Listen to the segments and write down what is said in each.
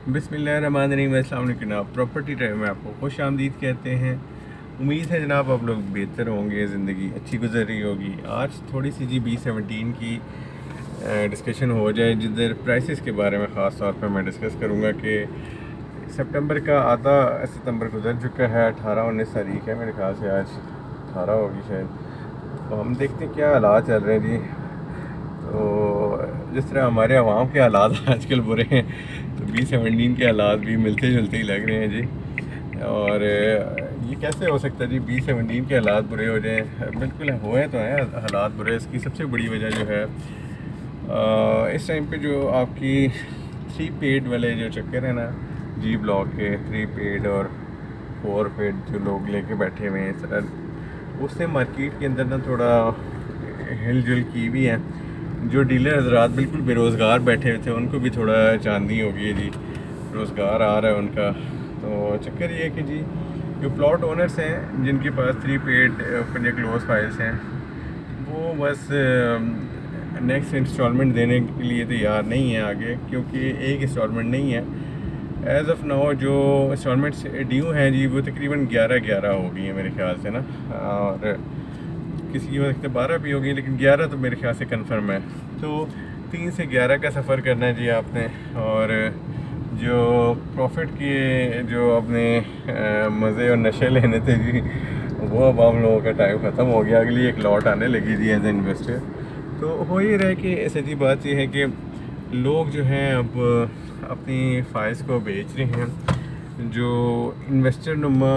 बिस्मिल्लाहिर्रहमानिर्रहीम, अस्सलाम वालेकुम जनाब। प्रॉपर्टी टाइम में आपको खुश आमदीद कहते हैं। उम्मीद है जनाब आप लोग बेहतर होंगे, ज़िंदगी अच्छी गुजर रही होगी। आज थोड़ी सी जी B17 की डिस्कशन हो जाए, जिधर प्राइसेस के बारे में ख़ास तौर पर मैं डिस्कस करूँगा कि सितंबर का आधा सितंबर गुजर चुका है, 18-19 तारीख है मेरे ख्याल से, आज 18 होगी शायद। तो हम देखते हैं क्या हालात चल रहे हैं जी। तो जिस तरह हमारे अवाम के हालात आजकल बुरे हैं, तो B17 के हालात भी मिलते जुलते ही लग रहे हैं जी। और ये कैसे हो सकता है जी B17 के हालात बुरे हो जाएं? बिल्कुल हुए तो हैं हालात बुरे। इसकी सबसे बड़ी वजह जो है इस टाइम पे जो आपकी 3 पेड वाले जो चक्कर है ना, जी ब्लॉक के 3 पेड और 4 पेड जो लोग लेके बैठे हुए हैं इस तरह, उससे मार्केट के अंदर ना थोड़ा हिलजुल की भी है। जो डीलर हजरात बिल्कुल बेरोज़गार बैठे हुए थे, उनको भी थोड़ा चांदनी हो गई है जी, रोज़गार आ रहा है उनका। तो चक्कर ये है कि जी जो प्लॉट ओनर्स हैं जिनके पास 3 पेड ओपन या क्लोज फाइल्स हैं, वो बस नेक्स्ट इंस्टॉलमेंट देने के लिए तैयार नहीं है आगे, क्योंकि एक इंस्टॉलमेंट नहीं है एज़ ऑफ़ नाउ। जो इंस्टॉलमेंट्स ड्यू हैं जी, वो तकरीबन 11 हो गई हैं मेरे ख्याल से ना, और किसी की हो सकता है 12 भी होगी, लेकिन 11 तो मेरे ख्याल से कंफर्म है। तो 3 से 11 का सफ़र करना है जी आपने, और जो प्रॉफिट के जो अपने मज़े और नशे लेने थे जी, वो अब हम लोगों का टाइम ख़त्म हो गया। अगली एक लॉट आने लगी जी एज ए इन्वेस्टर। तो हो ही रहा है कि सच्ची बात ये है कि लोग जो हैं अब अपनी फाइल्स को बेच रहे हैं। जो इन्वेस्टर नुमा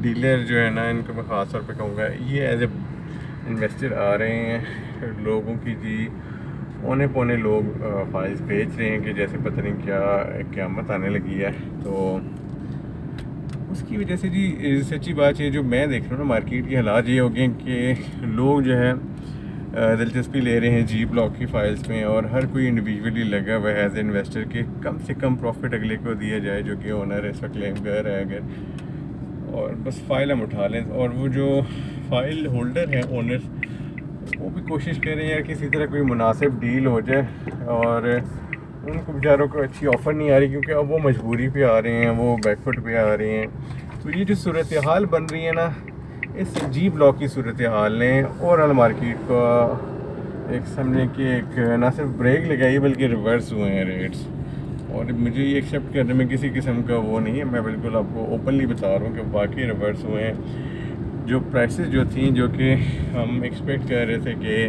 डीलर जो है ना, इनको मैं ख़ास तौर पे कहूँगा, ये एज ए इन्वेस्टर आ रहे हैं लोगों की जी। औने पौने लोग फाइल्स बेच रहे हैं कि जैसे पता नहीं क्या क़यामत आने लगी है। तो उसकी वजह से जी सच्ची बात ये जो मैं देख रहा हूँ ना, मार्केट के हालात ये हो गए कि लोग जो है दिलचस्पी ले रहे हैं जी ब्लॉक की फ़ाइल्स में, और हर कोई इंडिविजुअली लगा हुआ है एज ए इन्वेस्टर के कम से कम प्रॉफिट अगले को दिया जाए, जो कि ओनर है, इसका क्लेम कर रहा है अगर, और बस फ़ाइल हम उठा लें। और वो जो फ़ाइल होल्डर हैं ओनर्स, वो भी कोशिश कर रहे हैं यार किसी तरह कोई मुनासिब डील हो जाए, और उनको बेचारों को अच्छी ऑफ़र नहीं आ रही, क्योंकि अब वो मजबूरी पे आ रहे हैं, वो बैकफुट पे आ रहे हैं। तो ये जो सूरत हाल बन रही है ना, इस जी ब्लॉक की सूरत हाल ने ओवरऑल मार्केट को एक समझे कि एक ना सिर्फ ब्रेक लगाई बल्कि रिवर्स हुए हैं रेट्स। और मुझे ये एक्सेप्ट करने में किसी किस्म का वो नहीं है, मैं बिल्कुल आपको ओपनली बता रहा हूँ कि बाकी रिवर्स हुए हैं। जो प्राइसेस जो थी, जो कि हम एक्सपेक्ट कर रहे थे कि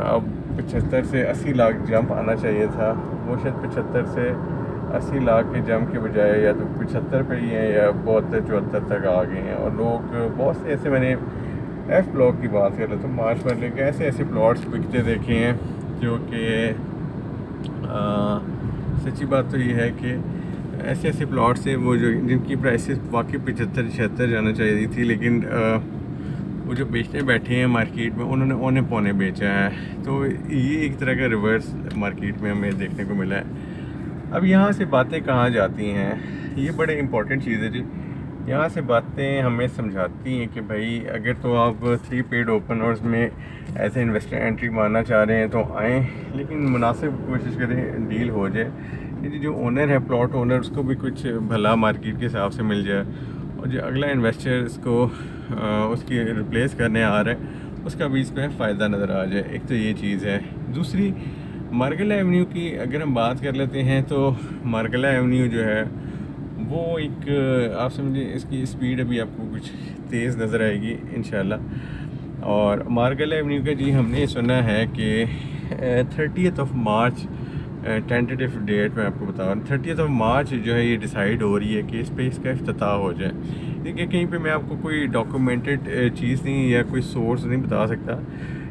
अब 75 से 80 लाख जंप आना चाहिए था, वो शायद 75 से 80 लाख के जंप के बजाय या तो 75 पे ही हैं या 72-74 तक आ गए हैं। और लोग बहुत से ऐसे, मैंने एफ ब्लॉक की बात कर रहा था, मार्च में लेके ऐसे ऐसे प्लॉट्स बिकते देखे हैं, जो कि सच्ची बात तो ये है कि ऐसे ऐसे प्लॉट्स हैं वो जो जिनकी प्राइसेस वाकई 75-76 जाना चाहिए थी, लेकिन वो जो बेचने बैठे हैं मार्केट में, उन्होंने औने पौने बेचा है। तो ये एक तरह का रिवर्स मार्केट में हमें देखने को मिला है। अब यहाँ से बातें कहाँ जाती हैं, ये बड़े इंपॉर्टेंट चीज़ है जी। यहाँ से बातें हमें समझाती हैं कि भाई अगर तो आप 3 पेड ओपनर्स में ऐसे इन्वेस्टर एंट्री मारना चाह रहे हैं तो आएँ, लेकिन मुनासिब कोशिश करें डील हो जाए। ये जो ओनर है, प्लॉट ओनर, उसको भी कुछ भला मार्केट के हिसाब से मिल जाए, और जो अगला इन्वेस्टर इसको उसकी रिप्लेस करने आ रहा है, उसका भी इसमें फ़ायदा नज़र आ जाए। एक तो ये चीज़ है। दूसरी, मार्गला एवेन्यू की अगर हम बात कर लेते हैं, तो मार्गला एवेन्यू जो है वो एक आप समझिए इसकी स्पीड अभी आपको कुछ तेज़ नज़र आएगी इंशाल्लाह। और मार्गला एवेन्यू का जी हमने सुना है कि 30 मार्च टेंटेटिव डेट मैं आपको बता रहा हूँ, 30 मार्च जो है ये डिसाइड हो रही है कि इस पर इसका इफ्तिताह हो जाए। देखिए कहीं पे मैं आपको कोई डॉक्यूमेंटेड चीज़ नहीं या कोई सोर्स नहीं बता सकता।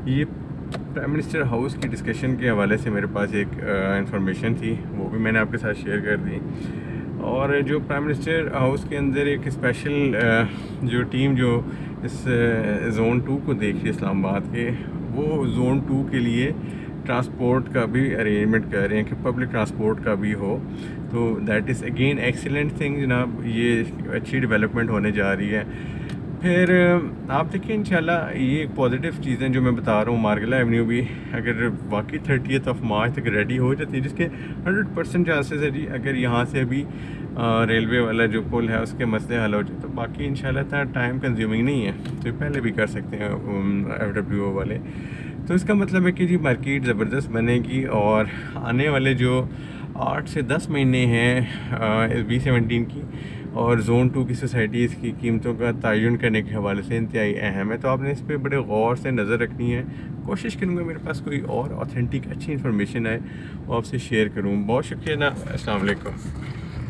ये प्राइम मिनिस्टर हाउस की डिस्कशन के हवाले से मेरे पास एक इंफॉर्मेशन थी, वो भी मैंने आपके साथ शेयर कर दी। और जो प्राइम मिनिस्टर हाउस के अंदर एक स्पेशल जो टीम जो इस ज़ोन 2 को देख रही है इस्लामाबाद के, वो ज़ोन 2 के लिए ट्रांसपोर्ट का भी अरेंजमेंट कर रहे हैं कि पब्लिक ट्रांसपोर्ट का भी हो। तो that is again excellent thing जनाब, ये अच्छी डेवलपमेंट होने जा रही है। फिर आप देखिए इंशाल्लाह ये एक पॉजिटिव चीज़ें जो मैं बता रहा हूँ, मार्गला एवेन्यू भी अगर वाकई 30 मार्च तक रेडी हो जाती है, जिसके 100% चांसेस है जी, अगर यहाँ से अभी रेलवे वाला जो पुल है उसके मसले हल हो जाए तो बाकी इंशाल्लाह इतना टाइम कंज्यूमिंग नहीं है, तो पहले भी कर सकते हैं FWO वाले। तो इसका मतलब है कि जी मार्केट ज़बरदस्त बनेगी और आने वाले जो 8 से 10 महीने हैं B17 की और जोन 2 की सोसाइटीज़ की कीमतों का तयन करने के हवाले से इंतहाई अहम है, तो आपने इस पर बड़े गौर से नज़र रखनी है। कोशिश करूँगा मेरे पास कोई और ऑथेंटिक अच्छी इन्फॉर्मेशन है वो आपसे शेयर करूँ। बहुत शुक्रिया ना, अस्सलाम वालेकुम।